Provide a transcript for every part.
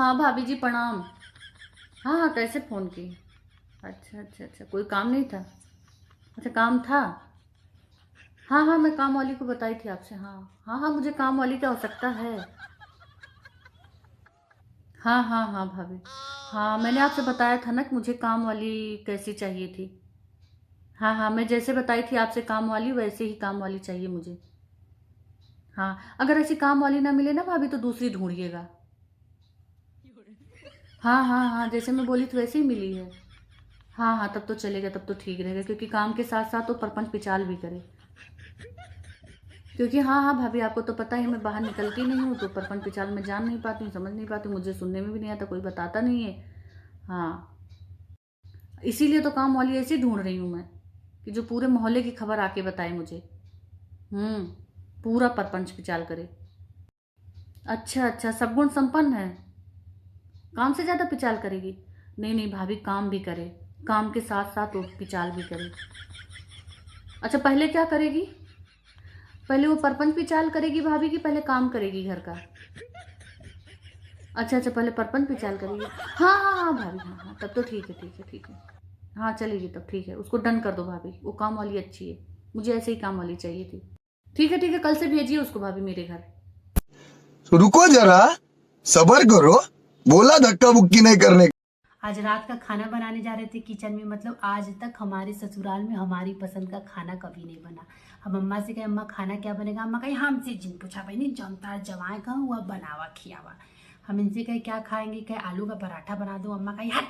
हाँ भाभी जी प्रणाम। हाँ हाँ, कैसे फ़ोन की? अच्छा अच्छा अच्छा, कोई काम नहीं था? अच्छा, काम था। हाँ हाँ, मैं काम वाली को बताई थी आपसे। हाँ हाँ हाँ, मुझे काम वाली की आवश्यकता है। हाँ हाँ हाँ भाभी। हाँ, मैंने आपसे बताया था ना कि मुझे काम वाली कैसी चाहिए थी। हाँ हाँ, मैं जैसे बताई थी आपसे काम वाली, वैसे ही काम वाली चाहिए मुझे। हाँ, अगर ऐसी काम वाली ना मिले ना भाभी तो दूसरी ढूंढिएगा। हाँ हाँ हाँ, जैसे मैं बोली थी वैसे ही मिली है। हाँ हाँ, तब तो चलेगा, तब तो ठीक रहेगा, क्योंकि काम के साथ साथ वो परपंच पिचाल भी करे। क्योंकि हाँ हाँ भाभी, आपको तो पता ही है, मैं बाहर निकलती नहीं हूँ तो परपंच पिचाल में जान नहीं पाती हूँ, समझ नहीं पाती हूँ, मुझे सुनने में भी नहीं आता, कोई बताता नहीं है। हाँ, इसीलिए तो काम वाली ऐसी ढूंढ रही हूँ मैं, कि जो पूरे मोहल्ले की खबर आके बताए मुझे। हम्म, पूरा परपंच पिचाल करे। अच्छा अच्छा, सब गुण संपन्न है। काम से ज्यादा पिचाल करेगी? नहीं नहीं भाभी, काम भी करे, काम के साथ साथ वो पिचाल भी करे। अच्छा, पहले क्या करेगी? पहले वो परपंच पिचाल करेगी भाभी, की पहले काम करेगी घर का? अच्छा अच्छा, पहले परपंच पिचाल करेगी। हाँ हाँ हाँ भाभी, हाँ हाँ, तब तो ठीक है ठीक है ठीक है। हाँ चलेगी, तब ठीक है, उसको डन कर दो भाभी, वो काम वाली अच्छी है। मुझे ऐसे ही काम वाली चाहिए थी। ठीक है, कल से भेजिए उसको भाभी मेरे घर। रुको जरा, सबर करो। बोला धक्का बुक्की नहीं करने। आज रात का खाना बनाने जा रहे थे किचन में। मतलब आज तक हमारे ससुराल में हमारी पसंद का खाना कभी नहीं बना। हम अम्मा से कहे अम्मा खाना क्या बनेगा, अम्मा कहे हमसे जिन पूछा भाई नहीं जनता जवाए का हुआ बनावा खियावा। हम इनसे कहे क्या खाएंगे, कहे आलू का पराठा बना दो। अम्मा कहे हट,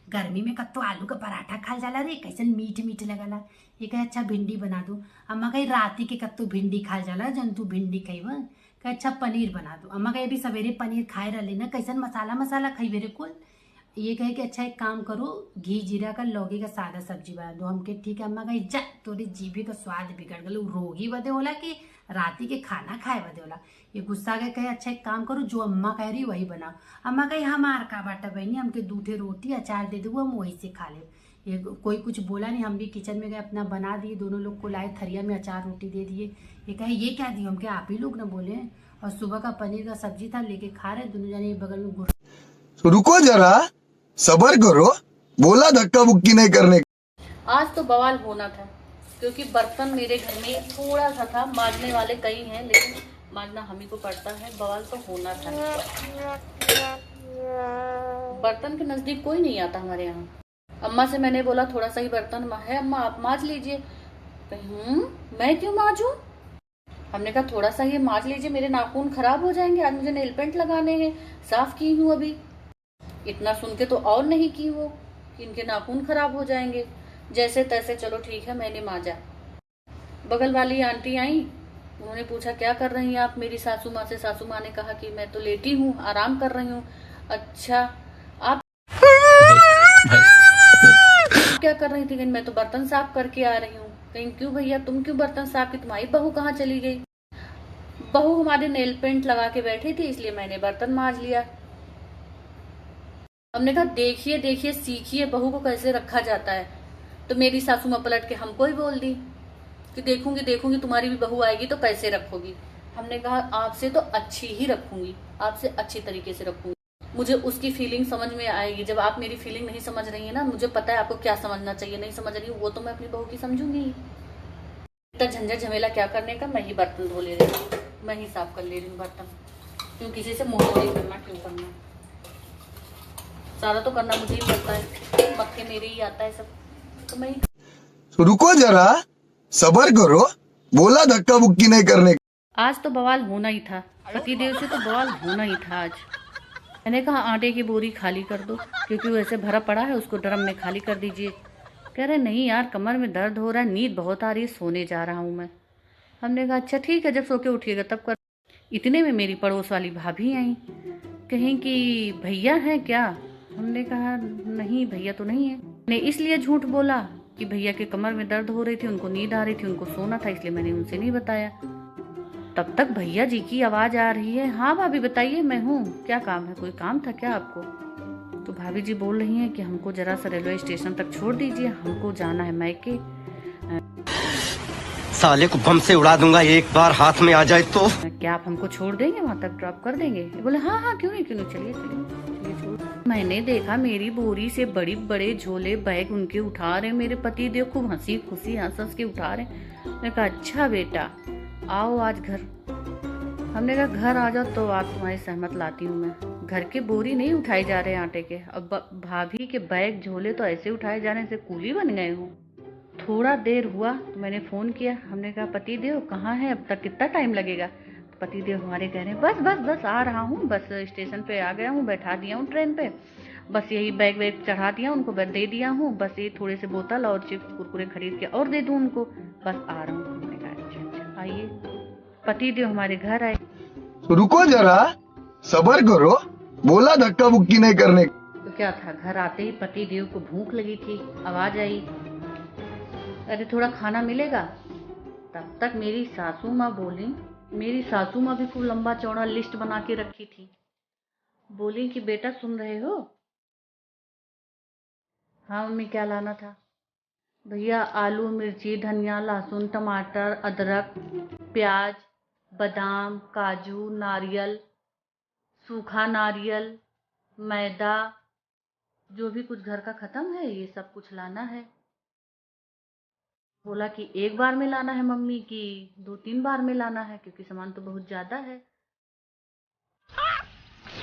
गर्मी में कत्तो आलू का पराठा खा जाला रे, कैसन मीठ मीठ लगला। ये कहे अच्छा भिंडी बना दो। अम्मा कहे राती के कत्तो भिंडी खा जाला, जंतु भिंडी खइबा। कहे अच्छा पनीर बना दो। अम्मा कहे अभी सवेरे पनीर खाए रहे ना, कैसन मसाला मसाला खइबे रे कुल। ये कहे कि अच्छा एक काम करो, घी जीरा का लौकी का सादा सब्जी बना दो। हमके ठीक है। अम्मा कही जा तोरी जीभी का स्वाद बिगड़ गलो, रोगी बदे होला कि राती के खाना खाए बदे होला। ये गुस्सा के कहे अच्छा एक काम करो, जो अम्मा कह रही वही बनाओ। अम्मा कही हमार का बाटा बहनी, हमके दूठे रोटी अचार दे दो, हम वही से खा ले। ये कोई कुछ बोला नहीं। हम भी किचन में गए, अपना बना दिए, दोनों लोग को लाए थरिया में अचार रोटी दे दिए। ये कहे ये क्या दिए, हम क्या आप ही लोग ना बोले। और सुबह का पनीर का सब्जी था, लेके खा रहे दोनों जने बगल में रुको जरा, सबर करो। बोला धक्का बुक्की नहीं करने। आज तो बवाल होना था, क्योंकि बर्तन मेरे घर में थोड़ा सा था, मांजने वाले कई हैं लेकिन मांजना हम ही को पड़ता है। बवाल तो होना था। बर्तन के नजदीक कोई नहीं आता हमारे यहाँ। अम्मा से मैंने बोला थोड़ा सा ही बर्तन है अम्मा, आप मांज लीजिए। मैं क्यों मांजूं? हमने कहा थोड़ा सा ही मांज लीजिए, मेरे नाखून खराब हो जाएंगे, आज मुझे नेल पेंट लगाने हैं, साफ की हूँ अभी। इतना सुन के तो और नहीं की वो, कि इनके नाखून खराब हो जाएंगे। जैसे तैसे चलो ठीक है, मैंने मांजा। बगल वाली आंटी आई, उन्होंने पूछा क्या कर रही हैं आप मेरी सासू माँ से। सासू माँ ने कहा कि मैं तो लेटी हूँ, आराम कर रही हूँ। अच्छा, आप क्या कर रही थी? कहीं मैं तो बर्तन साफ करके आ रही हूँ। कहीं क्यों भैया, तुम क्यों बर्तन साफ की, तुम्हारी बहू कहाँ चली गई? बहू हमारे नेल पेंट लगा के बैठी थी, इसलिए मैंने बर्तन मांज लिया। हमने कहा देखिए देखिए, सीखिए बहू को कैसे रखा जाता है। तो मेरी सासू माँ पलट के हमको ही बोल दी कि देखूंगी देखूंगी, तुम्हारी भी बहू आएगी तो कैसे रखोगी। हमने कहा आपसे तो अच्छी ही रखूंगी, आपसे अच्छी तरीके से रखूंगी। मुझे उसकी फीलिंग समझ में आएगी। जब आप मेरी फीलिंग नहीं समझ रही है ना, मुझे पता है आपको क्या समझना चाहिए, नहीं समझ रही हूँ वो तो मैं अपनी बहू की समझूंगी। इतना झंझट झमेला क्या करने का, मैं ही बर्तन धो ले रही हूँ, मैं ही साफ कर ले रही हूँ बर्तन। क्यों किसी से मोह नहीं करना, क्यों करना, सारा तो करना मुझे ही पड़ता है, मक्के मेरे ही आता है सब, तो मैं ही। रुको जरा, सबर करो। बोला धक्का बुक्की नहीं करने। आज तो बवाल होना ही था, पतिदेव से तो बवाल होना ही था आज। मैंने कहा आटे की बोरी खाली कर दो, क्योंकि वो ऐसे भरा पड़ा है, उसको ड्रम में खाली कर दीजिए। कह रहे नहीं यार, कमर में दर्द हो रहा है, नींद बहुत आ रही है, सोने जा रहा हूँ मैं। हमने कहा अच्छा ठीक है, जब सो के उठिएगा तब कर। इतने में मेरी पड़ोस वाली भाभी आई, कहीं कि भैया है क्या? हमने कहा नहीं, भैया तो नहीं है। ने इसलिए झूठ बोला कि भैया के कमर में दर्द हो रही थी, उनको नींद आ रही थी, उनको सोना था, इसलिए मैंने उनसे नहीं बताया। तब तक भैया जी की आवाज आ रही है, हाँ भाभी बताइए, मैं हूँ, क्या काम है, कोई काम था क्या आपको? तो भाभी जी बोल रही हैं कि हमको जरा सा रेलवे स्टेशन तक छोड़ दीजिए, हमको जाना है मायके। साले को बम से उड़ा दूंगा एक बार हाथ में आ जाए तो। क्या आप हमको छोड़ देंगे, वहां तक ड्रॉप कर देंगे? बोले हाँ हाँ, क्यों नहीं चलिए चलिए। मैंने देखा मेरी बोरी से बड़ी बड़े झोले बैग उनके उठा रहे, मेरे पति देव खूब हंसी खुशी हंस हंस के उठा रहे। मैंने कहा अच्छा बेटा आओ आज घर। हमने कहा घर आ जाओ तो आज तुम्हारी सहमत लाती हूँ मैं। घर के बोरी नहीं उठाए जा रहे आटे के, अब भाभी के बैग झोले तो ऐसे उठाए जाने से कूली बन गए हूँ। थोड़ा देर हुआ तो मैंने फ़ोन किया, हमने कहा पति देव कहाँ है, अब तक कितना टाइम लगेगा। तो पति देव हमारे कह रहे हैं बस बस बस आ रहा हूँ, बस स्टेशन पे आ गया हूँ, बैठा दिया हूँ ट्रेन पे, बस यही बैग वैग चढ़ा दिया उनको, बस दे दिया हूँ, बस ये थोड़े से बोतल और चिप्स कुरकुरे खरीद के और दे दूँ उनको, बस आ रहा हूँ। हमने कहा अच्छा आइए। पति देव हमारे घर आए। रुको जरा, सबर करो, बोला धक्का बुक्की नहीं करने। तो क्या था, घर आते ही पति देव को भूख लगी थी, आवाज आई अरे थोड़ा खाना मिलेगा। तब तक मेरी सासू माँ बोली, मेरी सासू माँ भी खूब लंबा चौड़ा लिस्ट बना के रखी थी, बोली कि बेटा सुन रहे हो। हाँ मम्मी क्या लाना था। भैया आलू मिर्ची धनिया लहसुन टमाटर अदरक प्याज बादाम काजू नारियल सूखा नारियल मैदा, जो भी कुछ घर का खत्म है ये सब कुछ लाना है। बोला कि एक बार में लाना है मम्मी की 2-3 बार में लाना है, क्योंकि सामान तो बहुत ज्यादा है।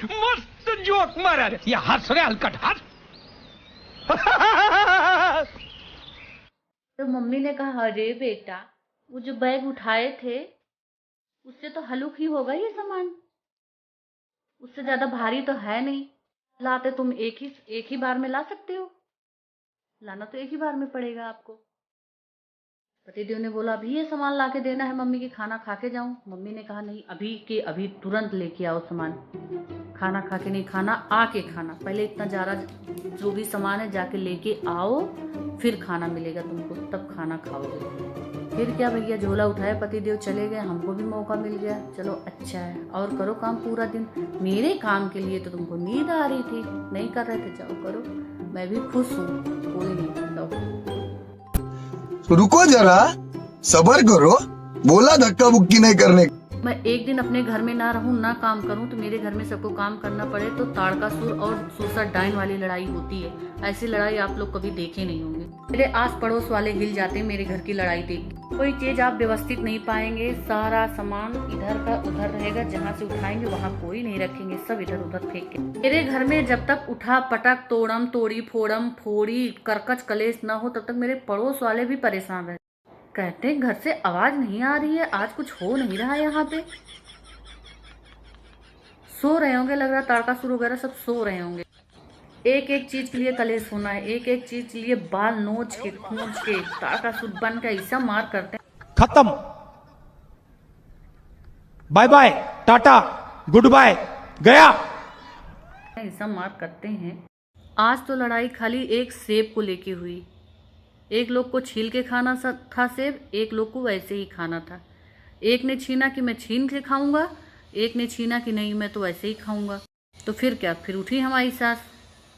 मस्त जोक मारा रे, ये हंस रे हलकट हंस। तो मम्मी ने कहा अरे बेटा वो जो बैग उठाए थे उससे तो हल्का ही होगा ये सामान, उससे ज्यादा भारी तो है नहीं, लाते तुम एक ही बार में ला सकते हो, लाना तो एक ही बार में पड़ेगा आपको। पतिदेव ने बोला अभी ये सामान ला के देना है मम्मी की, खाना खा के जाऊं। मम्मी ने कहा नहीं अभी के अभी तुरंत लेके आओ सामान, खाना खा के नहीं खाना, आके खाना, पहले इतना ज़्यादा जो भी सामान है जाके लेके आओ, फिर खाना मिलेगा तुमको, तब खाना खाओगे। फिर क्या भैया झोला उठाए पतिदेव चले गए, हमको भी मौका मिल गया, चलो अच्छा है और करो काम पूरा दिन। मेरे काम के लिए तो तुमको नींद आ रही थी, नहीं कर रहे थे, जाओ करो, मैं भी खुश हूँ, कोई नहीं जाओ। रुको जरा, सबर करो, बोला धक्का बुक्की नहीं करने। मैं एक दिन अपने घर में ना रहूं ना काम करूं तो मेरे घर में सबको काम करना पड़े, तो ताड़कासुर और सुरसा डाइन वाली लड़ाई होती है। ऐसी लड़ाई आप लोग कभी देखे नहीं होंगे। मेरे आस पड़ोस वाले हिल जाते हैं मेरे घर की लड़ाई देख। कोई चीज आप व्यवस्थित नहीं पाएंगे, सारा सामान इधर का उधर रहेगा, जहाँ से उठाएंगे वहाँ कोई नहीं रखेंगे, सब इधर उधर फेंक के। मेरे घर में जब तक उठा पटक तोड़म तोड़ी फोड़म फोड़ी करकच कलेश न हो तब तक मेरे पड़ोस वाले भी परेशान रहे। कहते हैं घर से आवाज नहीं आ रही है, आज कुछ हो नहीं रहा है, यहाँ पे सो रहे होंगे, लग रहा ताड़कासुर वगैरह सब सो रहे होंगे। एक एक चीज के लिए कलेश होना है, एक एक चीज के लिए बाल नोच के खींच के ताड़कासुर बन के ऐसा मार करते हैं। खत्म, bye bye tata goodbye गया, ऐसा मार करते हैं। आज तो लड़ाई खाली एक सेब को लेके हुई, एक लोग को छील के खाना था सेब, एक लोग को वैसे ही खाना था। एक ने छीना कि मैं छीन के खाऊंगा, एक ने छीना कि नहीं मैं तो वैसे ही खाऊंगा। तो फिर क्या, फिर उठी हमारी सास,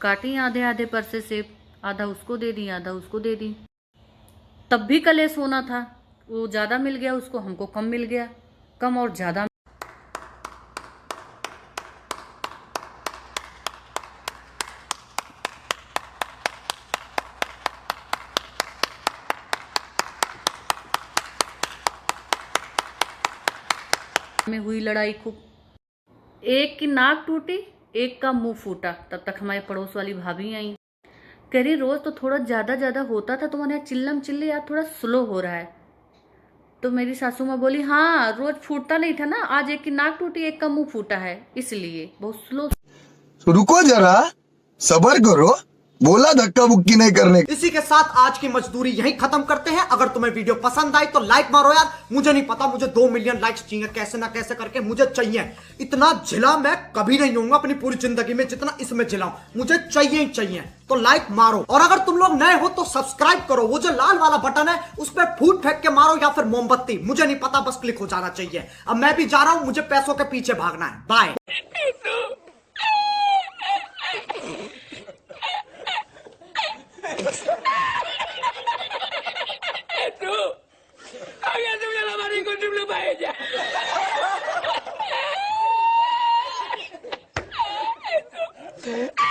काटी आधे आधे पर से सेब, आधा उसको दे दी आधा उसको दे दी। तब भी कलेश होना था, वो ज़्यादा मिल गया उसको, हमको कम मिल गया, कम और ज़्यादा। में हुई लड़ाई खूब, एक की नाक टूटी एक का मुंह फूटा। तब तक हमारे पड़ोस वाली भाभी आई, कह रही रोज तो थोड़ा ज्यादा होता था, तुम्हारे यहाँ चिल्लम चिल्ली आज थोड़ा स्लो हो रहा है। तो मेरी सासू माँ बोली हाँ रोज फूटता नहीं था ना, आज एक की नाक टूटी एक का मुंह फूटा है, इसलिए बहुत स्लो। रुको जरा, सबर करो, बोला धक्का बुक्की नहीं करने। इसी के साथ आज की मजदूरी यहीं खत्म करते हैं। अगर तुम्हें वीडियो पसंद आई तो लाइक मारो यार, मुझे नहीं पता, मुझे 2 मिलियन लाइक्स चाहिए, कैसे ना कैसे करके मुझे चाहिए। इतना झिला मैं कभी नहीं होऊंगा अपनी पूरी जिंदगी में जितना इसमें झिलाऊं, मुझे चाहिए ही चाहिए। तो लाइक मारो, और अगर तुम लोग नए हो तो सब्सक्राइब करो, वो जो लाल वाला बटन है उस पर फूट फेंक के मारो या फिर मोमबत्ती, मुझे नहीं पता, बस क्लिक हो जाना चाहिए। अब मैं भी जा रहा हूं, मुझे पैसों के पीछे भागना है, बाय। है